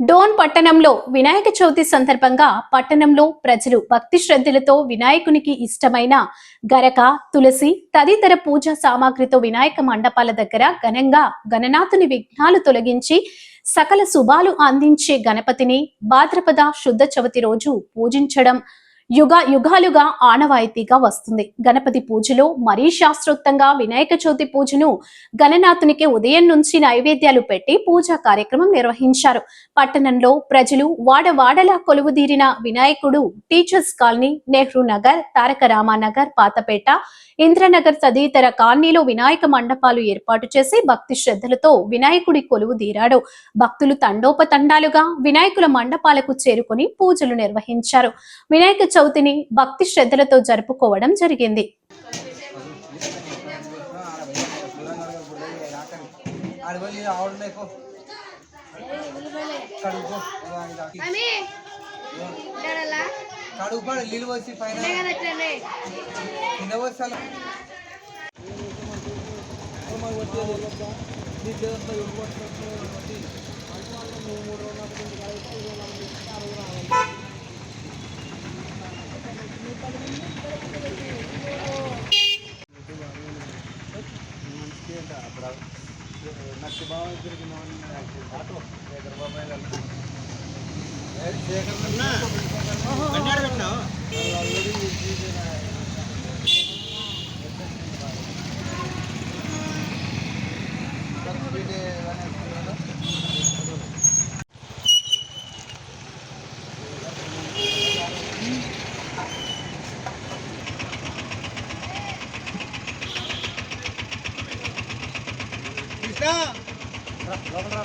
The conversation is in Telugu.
డోన్ పట్టణంలో వినాయక చవితి సందర్భంగా పట్టణంలో ప్రజలు భక్తి శ్రద్ధలతో వినాయకునికి ఇష్టమైన గరక, తులసి తదితర పూజా సామాగ్రితో వినాయక మండపాల దగ్గర ఘనంగా గణనాథుని విఘ్నాలు తొలగించి సకల శుభాలు అందించే గణపతిని భాద్రపద శుద్ధ చవితి రోజు పూజించడం యుగాలుగా ఆనవాయితీగా వస్తుంది. గణపతి పూజలో మరీ శాస్త్రోక్తంగా వినాయక చవితి పూజను గణనాథునికి ఉదయం నుంచి నైవేద్యాలు పెట్టి పూజా కార్యక్రమం నిర్వహించారు. పట్టణంలో ప్రజలు వాడవాడలా కొలువుదీరిన వినాయకుడు టీచర్స్ కాలనీ, నెహ్రూ నగర్, తారక రామానగర్, పాతపేట, ఇంద్రనగర్ తదితర కాలనీలో వినాయక మండపాలు ఏర్పాటు చేసి భక్తి శ్రద్ధలతో వినాయకుడి కొలువు తీరాడు. భక్తులు తండోపతండాలుగా వినాయకుల మండపాలకు చేరుకుని పూజలు నిర్వహించారు. వినాయక చవితిని భక్తి శ్రద్ధలతో జరుపుకోవడం జరిగింది. నాకు బాగా లోపల